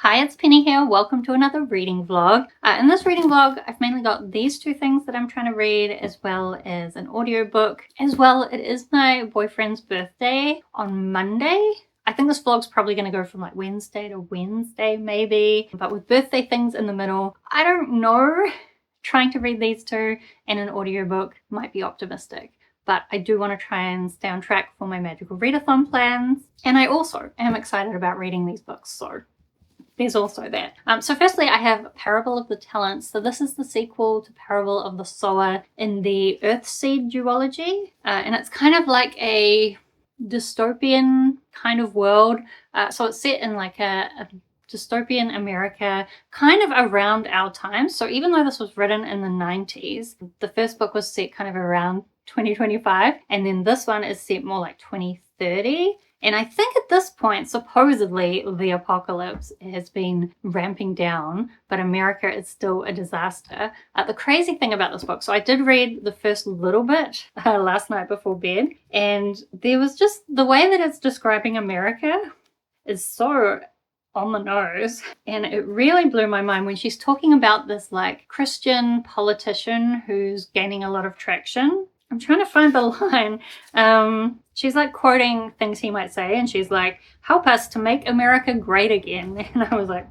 Hi, it's Penny here. Welcome to another reading vlog. In this reading vlog, I've mainly got these two things that I'm trying to read, as well as an audiobook. As well, it is my boyfriend's birthday on Monday. I think this vlog's probably going to go from like Wednesday to Wednesday maybe, but with birthday things in the middle, I don't know. Trying to read these two and an audiobook might be optimistic, but I do want to try and stay on track for my Magical Readathon plans. And I also am excited about reading these books, so there's also that. So firstly, I have Parable of the Talents. So this is the sequel to Parable of the Sower in the Earthseed duology. And it's kind of like a dystopian kind of world. So it's set in like a dystopian America, kind of around our time. So even though this was written in the 90s, the first book was set kind of around 2025. And then this one is set more like 2030. And I think at this point, supposedly, the apocalypse has been ramping down, but America is still a disaster. The crazy thing about this book, so I did read the first little bit last night before bed, and there was just, the way that it's describing America is so on the nose, and it really blew my mind when she's talking about this like Christian politician who's gaining a lot of traction. I'm trying to find the line. She's like quoting things he might say, and she's like, "Help us to make America great again." And I was like,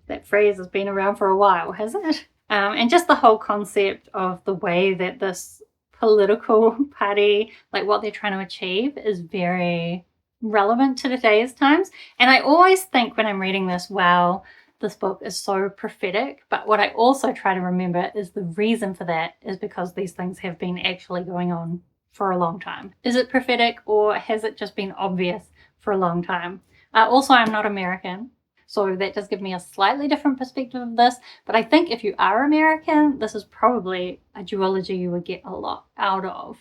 that phrase has been around for a while, hasn't it? And just the whole concept of the way that this political party, like what they're trying to achieve, is very relevant to today's times. And I always think when I'm reading this, wow, this book is so prophetic, but what I also try to remember is the reason for that is because these things have been actually going on for a long time. Is it prophetic, or has it just been obvious for a long time? Also, I'm not American, so that does give me a slightly different perspective of this, but I think if you are American, this is probably a duology you would get a lot out of.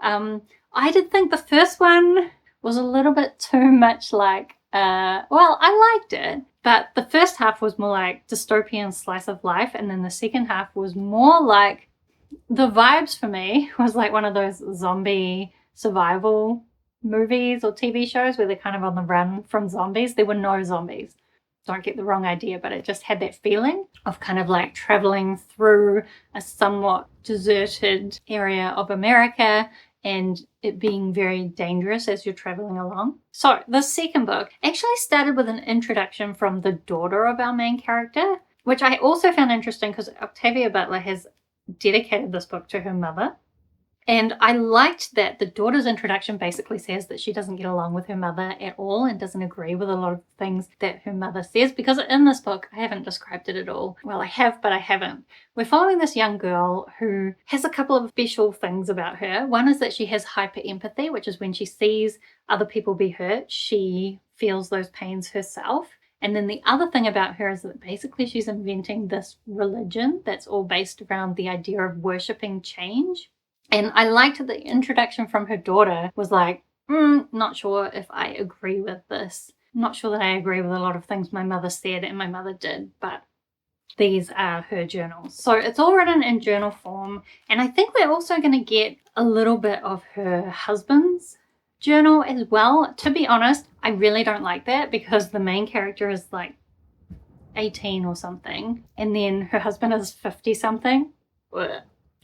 I did think the first one was a little bit too much like, well, I liked it, but the first half was more like dystopian slice of life, and then the second half was more like, the vibes for me was like one of those zombie survival movies or TV shows where they're kind of on the run from zombies. There were no zombies. Don't get the wrong idea, but it just had that feeling of kind of like traveling through a somewhat deserted area of America and it being very dangerous as you're traveling along. So the second book actually started with an introduction from the daughter of our main character, which I also found interesting because Octavia Butler has dedicated this book to her mother. And I liked that the daughter's introduction basically says that she doesn't get along with her mother at all and doesn't agree with a lot of things that her mother says, because in this book, I haven't described it at all. Well, I have, but I haven't. We're following this young girl who has a couple of special things about her. One is that she has hyper empathy, which is when she sees other people be hurt, she feels those pains herself. And then the other thing about her is that basically she's inventing this religion that's all based around the idea of worshipping change. And I liked that the introduction from her daughter was like, not sure if I agree with this. Not sure that I agree with a lot of things my mother said and my mother did, but these are her journals. So it's all written in journal form. And I think we're also going to get a little bit of her husband's journal as well. To be honest, I really don't like that because the main character is like 18 or something. And then her husband is 50 something.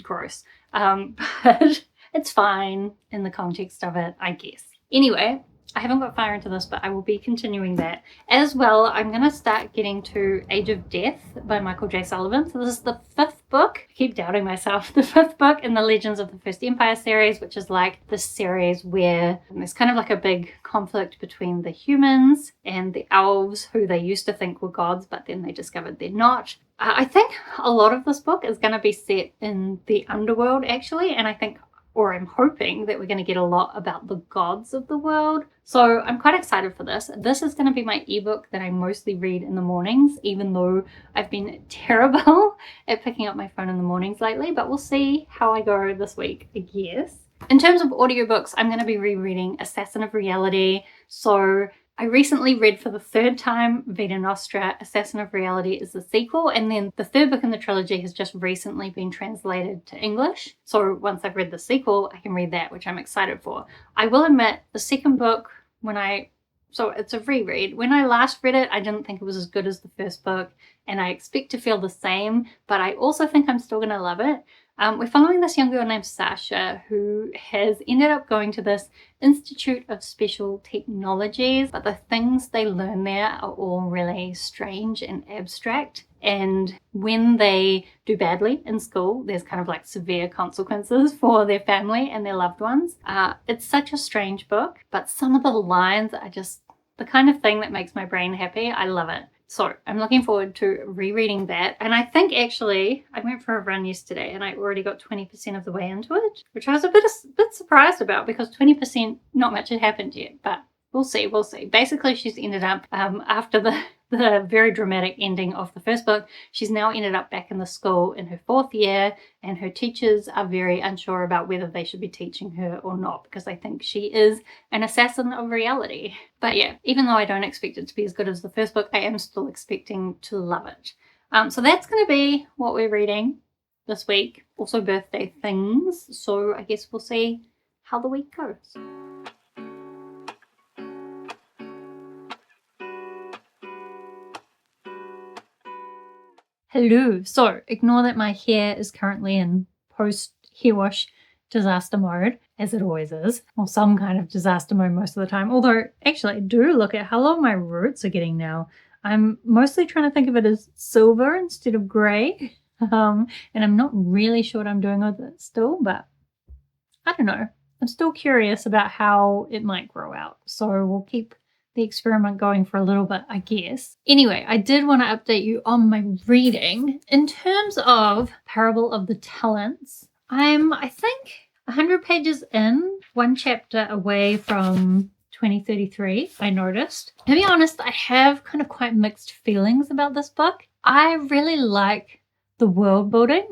Gross. But it's fine in the context of it, I guess. Anyway, I haven't got far into this, but I will be continuing that. As well, I'm going to start getting to Age of Death by Michael J. Sullivan. So this is the fifth book. I keep doubting myself. The fifth book in the Legends of the First Empire series, which is like this series where there's kind of like a big conflict between the humans and the elves, who they used to think were gods, but then they discovered they're not. I think a lot of this book is going to be set in the underworld, actually, and I think, or I'm hoping, that we're going to get a lot about the gods of the world. So I'm quite excited for this. This is going to be my ebook that I mostly read in the mornings, even though I've been terrible at picking up my phone in the mornings lately, but we'll see how I go this week, I guess. In terms of audiobooks, I'm going to be rereading Assassin of Reality. So I recently read for the third time Vita, Nostra. Assassin of Reality is the sequel, and then the third book in the trilogy has just recently been translated to English. So once I've read the sequel, I can read that, which I'm excited for. I will admit, the second book, when I So it's a reread. When I last read it, I didn't think it was as good as the first book, and I expect to feel the same, but I also think I'm still going to love it. We're following this young girl named Sasha who has ended up going to this Institute of Special Technologies, but the things they learn there are all really strange and abstract. And when they do badly in school, there's kind of like severe consequences for their family and their loved ones. It's such a strange book, but some of the lines are just the kind of thing that makes my brain happy. I love it. So I'm looking forward to rereading that. And I think actually I went for a run yesterday and I already got 20% of the way into it, which I was a bit surprised about because 20%, not much had happened yet, but we'll see. Basically, she's ended up, after the very dramatic ending of the first book, she's now ended up back in the school in her 4th year, and her teachers are very unsure about whether they should be teaching her or not because they think she is an assassin of reality. But yeah, even though I don't expect it to be as good as the first book, I am still expecting to love it. So that's going to be what we're reading this week. Also birthday things. So I guess we'll see how the week goes. Hello. So ignore that my hair is currently in post hair wash disaster mode, as it always is, or some kind of disaster mode most of the time. Although actually I do look at how long my roots are getting now. I'm mostly trying to think of it as silver instead of grey. And I'm not really sure what I'm doing with it still, but I don't know. I'm still curious about how it might grow out. So we'll keep the experiment going for a little bit, I guess. Anyway, I did want to update you on my reading. In terms of Parable of the Talents, I'm, I think, 100 pages in, one chapter away from 2033, I noticed. To be honest, I have kind of quite mixed feelings about this book. I really like the world building,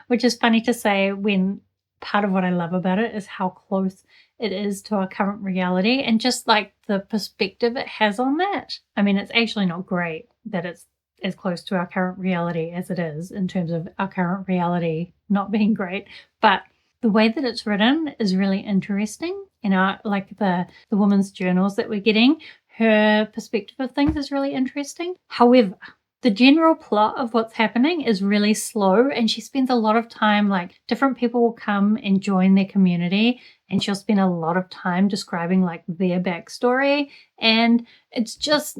which is funny to say when part of what I love about it is how close it is to our current reality and just like the perspective it has on that. I mean, it's actually not great that it's as close to our current reality as it is in terms of our current reality not being great, but the way that it's written is really interesting. You know, like the woman's journals that we're getting, her perspective of things is really interesting. However, the general plot of what's happening is really slow, and she spends a lot of time, like, different people will come and join their community, and she'll spend a lot of time describing, like, their backstory, and it's just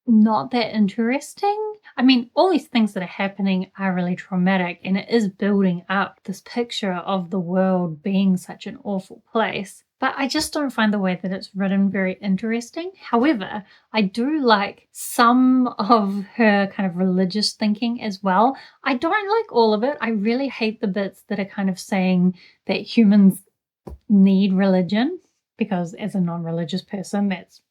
not that interesting. I mean, all these things that are happening are really traumatic, and it is building up this picture of the world being such an awful place. But I just don't find the way that it's written very interesting. However, I do like some of her kind of religious thinking as well. I don't like all of it. I really hate the bits that are kind of saying that humans need religion, because as a non-religious person, that's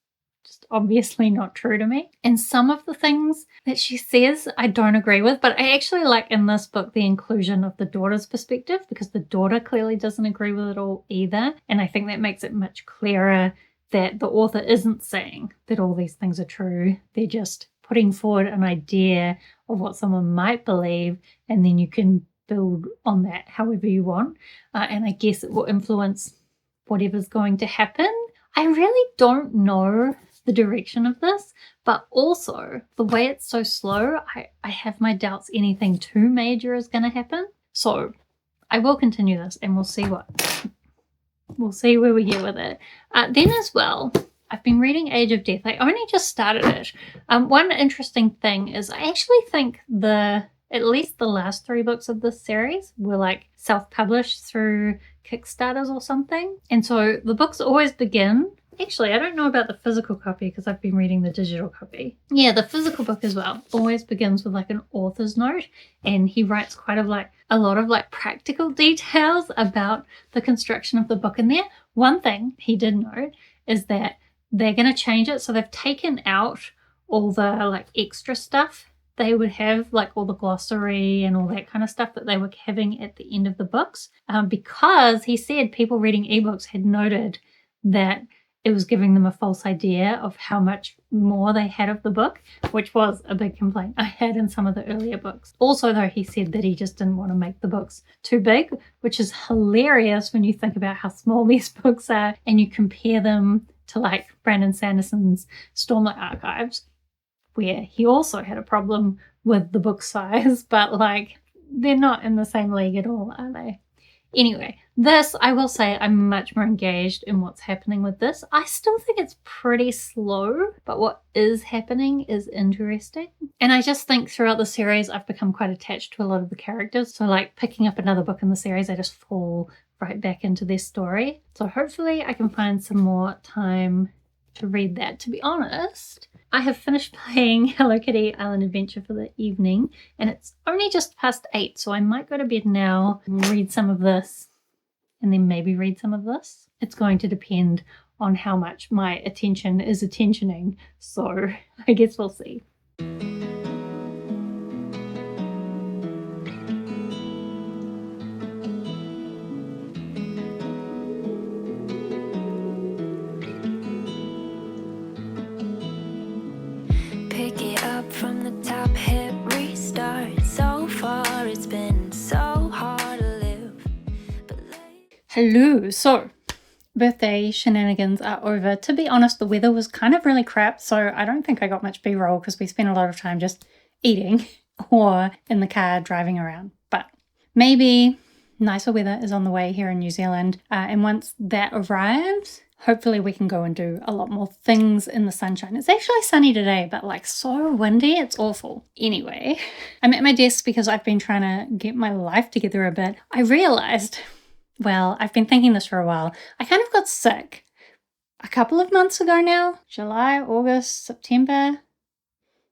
just obviously not true to me. And some of the things that she says I don't agree with, but I actually like in this book the inclusion of the daughter's perspective, because the daughter clearly doesn't agree with it all either. And I think that makes it much clearer that the author isn't saying that all these things are true. They're just putting forward an idea of what someone might believe, and then you can build on that however you want. And I guess it will influence whatever's going to happen. I really don't know the direction of this, but also the way it's so slow, I have my doubts anything too major is going to happen. So I will continue this and we'll see where we get with it. Then as well, I've been reading Age of Death. I only just started it. One interesting thing is I actually think at least the last 3 books of this series were like self-published through Kickstarters or something. And so the books always begin. Actually, I don't know about the physical copy because I've been reading the digital copy. Yeah, the physical book as well always begins with like an author's note, and he writes quite a lot of practical details about the construction of the book in there. One thing he did note is that they're going to change it, so they've taken out all the extra stuff they would have, like all the glossary and all that kind of stuff that they were having at the end of the books, because he said people reading ebooks had noted that it was giving them a false idea of how much more they had of the book, which was a big complaint I had in some of the earlier books. Also, though, he said that he just didn't want to make the books too big, which is hilarious when you think about how small these books are and you compare them to like Brandon Sanderson's Stormlight Archives, where he also had a problem with the book size, but like they're not in the same league at all, are they? Anyway, this, I will say I'm much more engaged in what's happening with this. I still think it's pretty slow, but what is happening is interesting. And I just think throughout the series, I've become quite attached to a lot of the characters. So like picking up another book in the series, I just fall right back into their story. So hopefully I can find some more time to read that. To be honest, I have finished playing Hello Kitty Island Adventure for the evening, and it's only just past 8, so I might go to bed now, read some of this, and then maybe read some of this. It's going to depend on how much my attention is attentioning, so I guess we'll see. From the top, hit restart. So far it's been so hard to live. Hello. So birthday shenanigans are over. To be honest, the weather was kind of really crap, so I don't think I got much b-roll because we spent a lot of time just eating or in the car driving around. But maybe nicer weather is on the way here in New Zealand, and once that arrives, hopefully we can go and do a lot more things in the sunshine. It's actually sunny today, but like so windy, it's awful. Anyway, I'm at my desk because I've been trying to get my life together a bit. I realized, well, I've been thinking this for a while. I kind of got sick a couple of months ago now. July, August, September,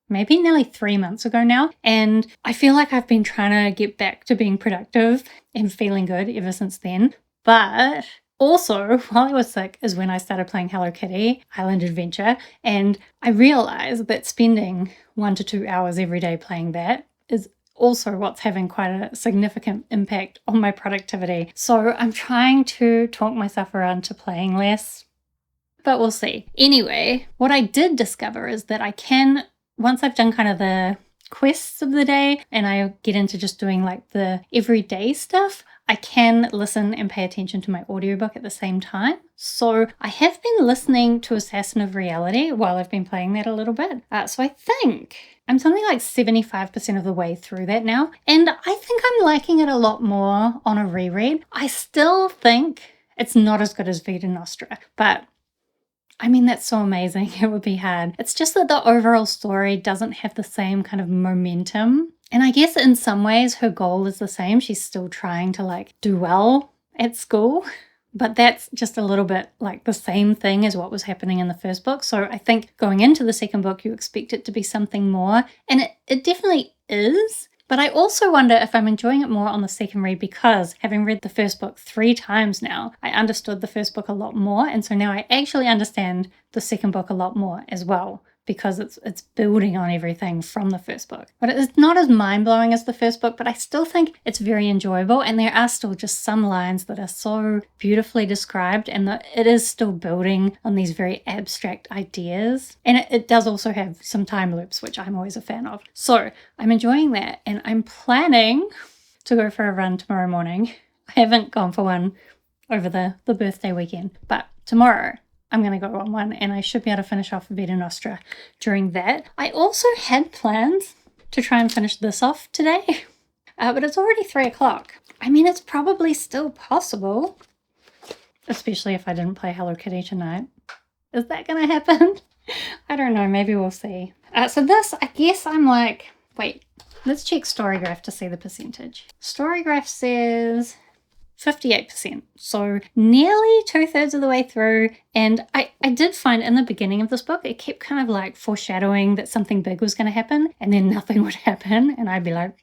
maybe nearly 3 months ago now. And I feel like I've been trying to get back to being productive and feeling good ever since then. But also, while I was sick is when I started playing Hello Kitty Island Adventure, and I realized that spending 1 to 2 hours every day playing that is also what's having quite a significant impact on my productivity. So I'm trying to talk myself around to playing less, but we'll see. Anyway, what I did discover is that I can, once I've done kind of the quests of the day and I get into just doing like the everyday stuff, I can listen and pay attention to my audiobook at the same time. So I have been listening to Assassin of Reality while I've been playing that a little bit. So I think I'm something like 75% of the way through that now. And I think I'm liking it a lot more on a reread. I still think it's not as good as Vita Nostra, but I mean, that's so amazing. It would be hard. It's just that the overall story doesn't have the same kind of momentum. And I guess in some ways her goal is the same. She's still trying to like do well at school, but that's just a little bit like the same thing as what was happening in the first book. So I think going into the second book, you expect it to be something more, and it definitely is. But I also wonder if I'm enjoying it more on the second read because having read the first book 3 times now, I understood the first book a lot more. And so now I actually understand the second book a lot more as well, because it's building on everything from the first book. But it's not as mind-blowing as the first book, but I still think it's very enjoyable, and there are still just some lines that are so beautifully described, and it is still building on these very abstract ideas. And it does also have some time loops, which I'm always a fan of. So I'm enjoying that, and I'm planning to go for a run tomorrow morning. I haven't gone for one over the birthday weekend, but tomorrow I'm going to go on one, and I should be able to finish off Vita Nostra during that. I also had plans to try and finish this off today, but it's already 3 o'clock. I mean, it's probably still possible, especially if I didn't play Hello Kitty tonight. Is that going to happen? I don't know. Maybe we'll see. So this, I guess I'm like, wait, let's check Storygraph to see the percentage. Storygraph says 58%, so nearly 2/3 of the way through. And I did find in the beginning of this book, it kept kind of like foreshadowing that something big was going to happen, and then nothing would happen, and I'd be like,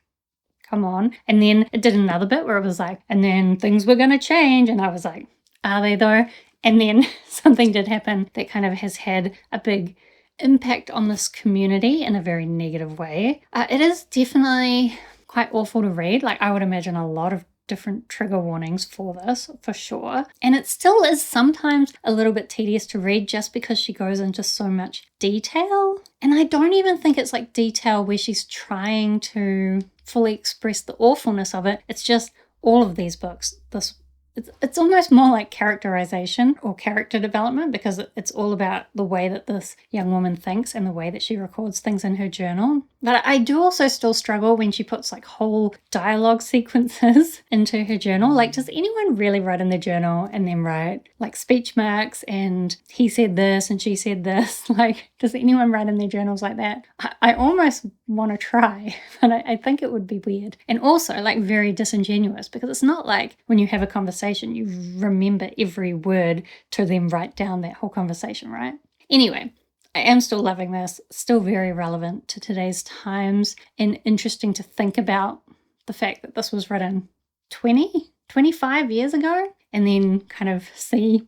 come on. And then it did another bit where it was like, and then things were going to change, and I was like, are they though? And then something did happen that kind of has had a big impact on this community in a very negative way. It is definitely quite awful to read. Like, I would imagine a lot of different trigger warnings for this, for sure. And it still is sometimes a little bit tedious to read just because she goes into so much detail. And I don't even think it's like detail where she's trying to fully express the awfulness of it. It's just all of these books, this it's almost more like characterization or character development, because it's all about the way that this young woman thinks and the way that she records things in her journal. But I do also still struggle when she puts like whole dialogue sequences into her journal. Like, does anyone really write in their journal and then write like speech marks and he said this and she said this? Like, does anyone write in their journals like that? I almost want to try, but I think it would be weird. And also like very disingenuous, because it's not like when you have a conversation, you remember every word to then write down that whole conversation, right? Anyway, I am still loving this, still very relevant to today's times, and interesting to think about the fact that this was written 25 years ago, and then kind of see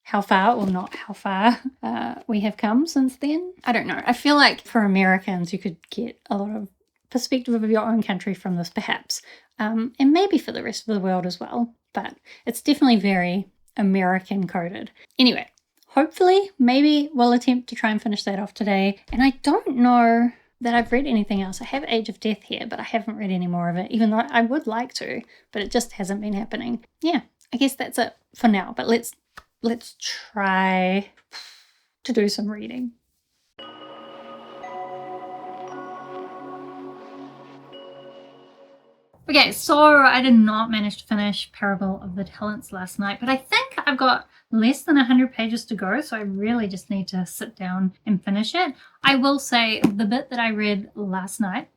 how far, or not how far, we have come since then. I don't know. I feel like for Americans, you could get a lot of perspective of your own country from this, perhaps, and maybe for the rest of the world as well. But it's definitely very American coded. Anyway, hopefully, maybe we'll attempt to try and finish that off today. And I don't know that I've read anything else. I have Age of Death here, but I haven't read any more of it, even though I would like to, but it just hasn't been happening. Yeah, I guess that's it for now, but let's try to do some reading. Okay, so I did not manage to finish Parable of the Talents last night, but I think I've got less than 100 pages to go, so I really just need to sit down and finish it. I will say the bit that I read last night,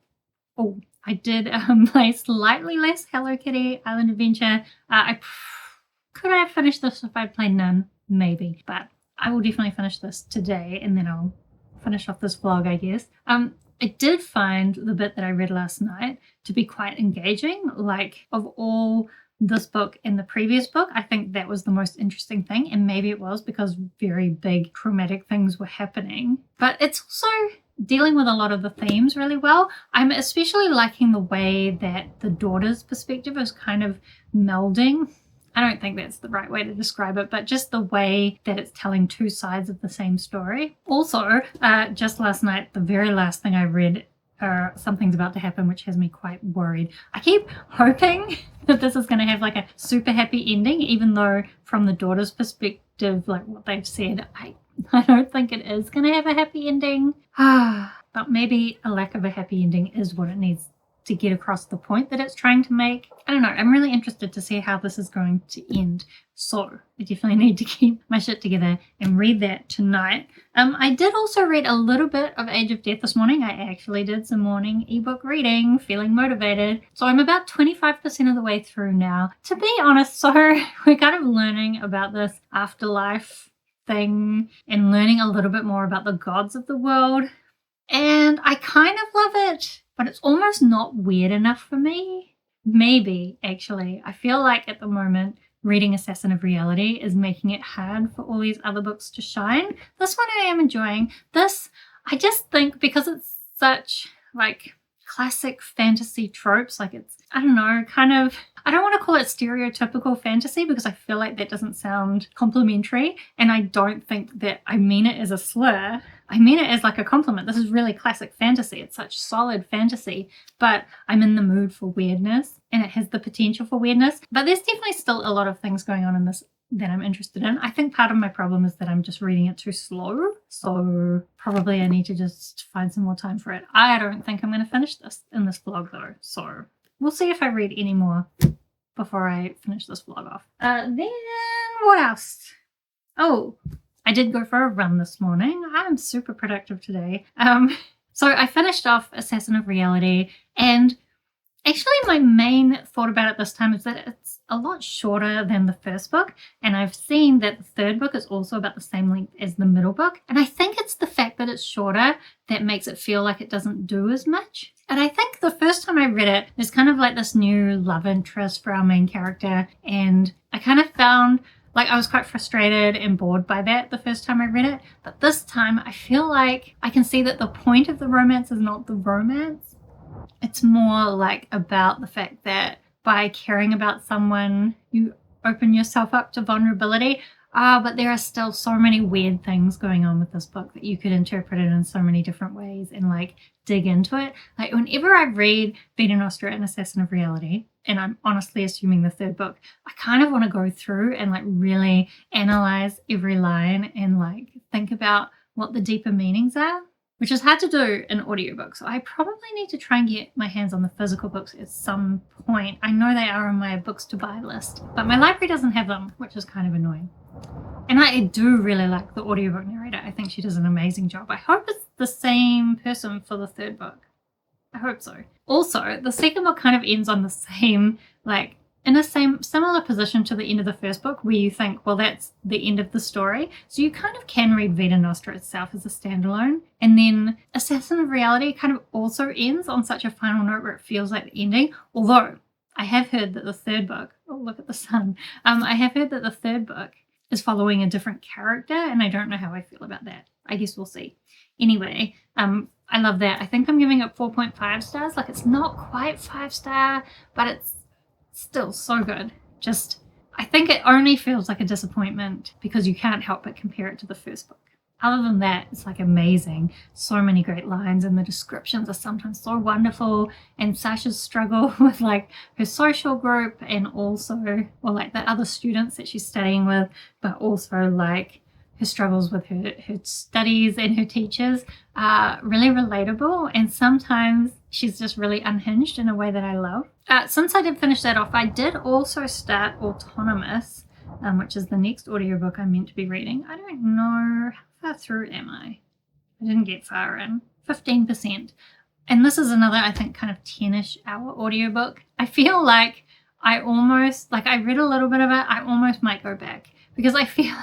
I did play slightly less Hello Kitty Island Adventure. Could I have finished this if I'd played none? Maybe, but I will definitely finish this today, and then I'll finish off this vlog, I guess. I did find the bit that I read last night to be quite engaging. Like, of all this book and the previous book, I think that was the most interesting thing, and maybe it was because very big traumatic things were happening. But it's also dealing with a lot of the themes really well. I'm especially liking the way that the daughter's perspective is kind of melding. I don't think that's the right way to describe it, but just the way that it's telling two sides of the same story. Also, just last night, the very last thing I read, something's about to happen, which has me quite worried. I keep hoping that this is going to have like a super happy ending, even though from the daughter's perspective, like what they've said, I don't think it is going to have a happy ending. But maybe a lack of a happy ending is what it needs to get across the point that it's trying to make. I don't know. I'm really interested to see how this is going to end. So I definitely need to keep my shit together and read that tonight. I did also read a little bit of Age of Death this morning. I actually did some morning ebook reading, feeling motivated. So I'm about 25% of the way through now. To be honest, so we're kind of learning about this afterlife thing and learning a little bit more about the gods of the world. And I kind of love it, but it's almost not weird enough for me. Maybe, actually. I feel like at the moment, reading Assassin of Reality is making it hard for all these other books to shine. This one I am enjoying. This, I just think because it's such like classic fantasy tropes, like it's, I don't know, kind of, I don't want to call it stereotypical fantasy because I feel like that doesn't sound complimentary, and I don't think that I mean it as a slur. I mean it as like a compliment. This is really classic fantasy. It's such solid fantasy, but I'm in the mood for weirdness, and it has the potential for weirdness. But there's definitely still a lot of things going on in this that I'm interested in. I think part of my problem is that I'm just reading it too slow. So probably I need to just find some more time for it. I don't think I'm going to finish this in this vlog though. So we'll see if I read any more before I finish this vlog off. Then what else? Oh, I did go for a run this morning. I'm super productive today. So I finished off Assassin of Reality, and actually my main thought about it this time is that it's a lot shorter than the first book, and I've seen that the third book is also about the same length as the middle book, and I think it's the fact that it's shorter that makes it feel like it doesn't do as much. And I think the first time I read it, there's kind of like this new love interest for our main character, and I kind of found like I was quite frustrated and bored by that the first time I read it. But this time I feel like I can see that the point of the romance is not the romance. It's more like about the fact that by caring about someone, you open yourself up to vulnerability. But there are still so many weird things going on with this book that you could interpret it in so many different ways and like dig into it. Like whenever I read Vita, Nostra and Assassin of Reality, and I'm honestly assuming the third book, I kind of want to go through and like really analyze every line and like think about what the deeper meanings are, which is hard to do in audiobook. So I probably need to try and get my hands on the physical books at some point. I know they are on my books to buy list, but my library doesn't have them, which is kind of annoying. And I do really like the audiobook narrator. I think she does an amazing job. I hope it's the same person for the third book. I hope so. Also, the second book kind of ends on the same, like, in a similar position to the end of the first book, where you think, well, that's the end of the story. So you kind of can read Vita Nostra itself as a standalone. And then Assassin of Reality kind of also ends on such a final note where it feels like the ending. Although I have heard that the third book, oh, look at the sun. I have heard that the third book is following a different character, and I don't know how I feel about that. I guess we'll see. Anyway, I love that. I think I'm giving it 4.5 stars. Like, it's not quite 5-star, but it's still so good. Just, I think it only feels like a disappointment because you can't help but compare it to the first book. Other than that, it's like amazing. So many great lines, and the descriptions are sometimes so wonderful. And Sasha's struggle with like her social group, and also, well, like the other students that she's studying with, but also like her struggles with her studies and her teachers are really relatable. And sometimes she's just really unhinged in a way that I love. Since I did finish that off, I did also start Autonomous, which is the next audiobook I'm meant to be reading. I don't know, how far through am I? I didn't get far in. 15%. And this is another, I think, kind of 10-ish hour audiobook. I feel like I read a little bit of it. I almost might go back because I feel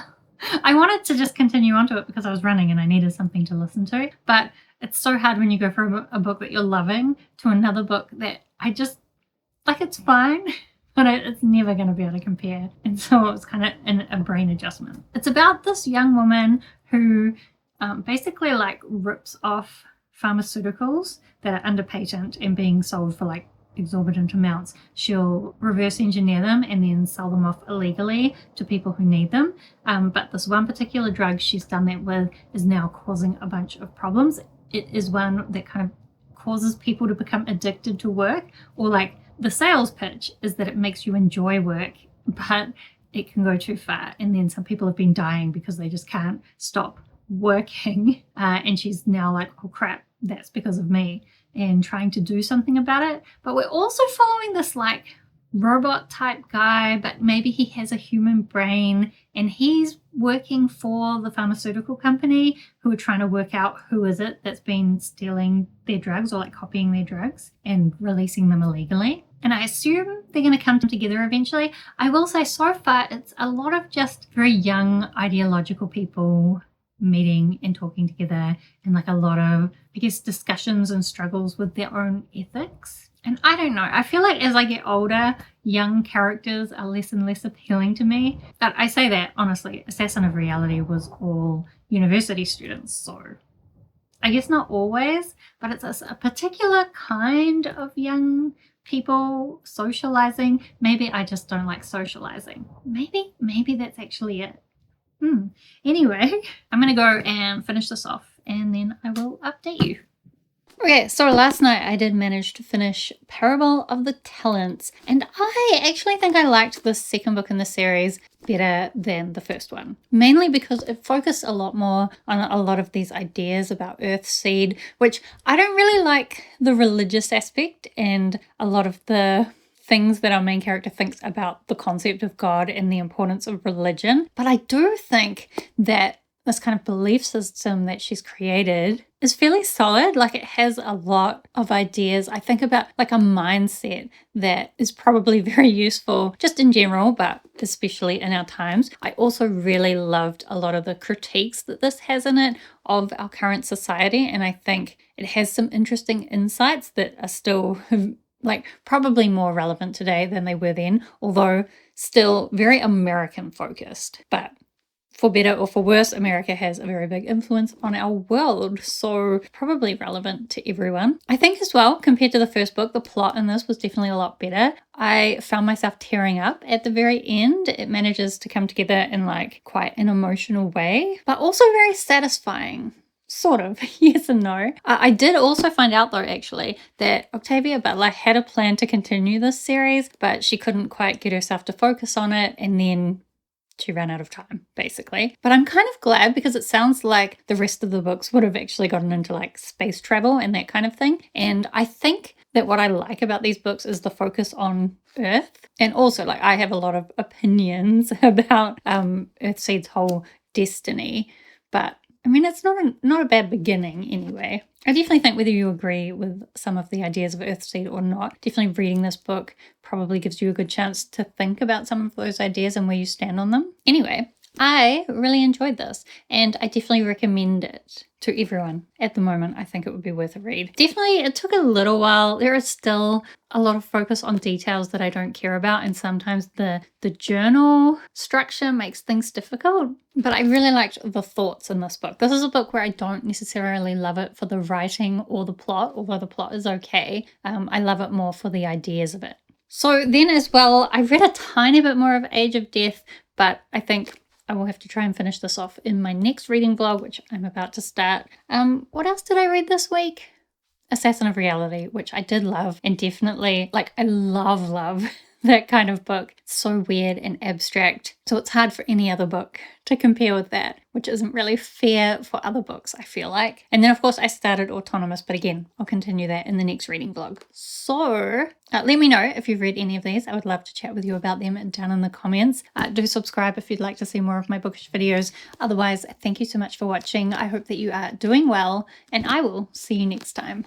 I wanted to just continue onto it because I was running and I needed something to listen to. But it's so hard when you go from a book that you're loving to another book that I just, like, it's fine, but it's never going to be able to compare. And so it was kind of a brain adjustment. It's about this young woman who basically like rips off pharmaceuticals that are under patent and being sold for like exorbitant amounts. She'll reverse engineer them and then sell them off illegally to people who need them. But this one particular drug she's done that with is now causing a bunch of problems. It is one that kind of causes people to become addicted to work, or like the sales pitch is that it makes you enjoy work, but it can go too far. And then some people have been dying because they just can't stop working. And she's now like, oh crap, that's because of me, and trying to do something about it. But we're also following this like robot type guy, but maybe he has a human brain, and he's working for the pharmaceutical company who are trying to work out who is it that's been stealing their drugs or like copying their drugs and releasing them illegally. And I assume they're going to come together eventually. I will say so far it's a lot of just very young ideological people meeting and talking together, and like a lot of, I guess, discussions and struggles with their own ethics. And I don't know, I feel like as I get older, young characters are less and less appealing to me. But I say that honestly, Assassin of Reality was all university students, so I guess not always, but it's a particular kind of young people socializing. Maybe I just don't like socializing. Maybe that's actually it. Anyway, I'm going to go and finish this off, and then I will update you. Okay, so last night I did manage to finish Parable of the Talents, and I actually think I liked the second book in the series better than the first one. Mainly because it focused a lot more on a lot of these ideas about Earthseed, which I don't really like the religious aspect and a lot of the things that our main character thinks about the concept of God and the importance of religion. But I do think that this kind of belief system that she's created is fairly solid. Like, it has a lot of ideas. I think about like a mindset that is probably very useful just in general, but especially in our times. I also really loved a lot of the critiques that this has in it of our current society. And I think it has some interesting insights that are still like probably more relevant today than they were then, although still very American focused. But for better or for worse, America has a very big influence on our world, so probably relevant to everyone. I think as well, compared to the first book, the plot in this was definitely a lot better. I found myself tearing up at the very end. It manages to come together in like quite an emotional way, but also very satisfying. Sort of, yes and no. I did also find out though, actually, that Octavia Butler had a plan to continue this series, but she couldn't quite get herself to focus on it, and then she ran out of time, basically. But I'm kind of glad, because it sounds like the rest of the books would have actually gotten into like space travel and that kind of thing. And I think that what I like about these books is the focus on Earth. And also, like, I have a lot of opinions about Earthseed's whole destiny, but I mean, it's not a bad beginning anyway. I definitely think whether you agree with some of the ideas of Earthseed or not, definitely reading this book probably gives you a good chance to think about some of those ideas and where you stand on them. Anyway, I really enjoyed this, and I definitely recommend it to everyone. At the moment, I think it would be worth a read. Definitely, it took a little while. There is still a lot of focus on details that I don't care about, and sometimes the journal structure makes things difficult. But I really liked the thoughts in this book. This is a book where I don't necessarily love it for the writing or the plot, although the plot is okay. I love it more for the ideas of it. So then as well, I read a tiny bit more of Age of Death, but I think I will have to try and finish this off in my next reading vlog, which I'm about to start. What else did I read this week? Assassin of Reality, which I did love, and definitely, like, I love that kind of book. It's so weird and abstract, so it's hard for any other book to compare with that, which isn't really fair for other books, I feel like. And then of course I started Autonomous, but again, I'll continue that in the next reading vlog. So let me know if you've read any of these. I would love to chat with you about them down in the comments. Do subscribe if you'd like to see more of my bookish videos. Otherwise, thank you so much for watching. I hope that you are doing well, and I will see you next time.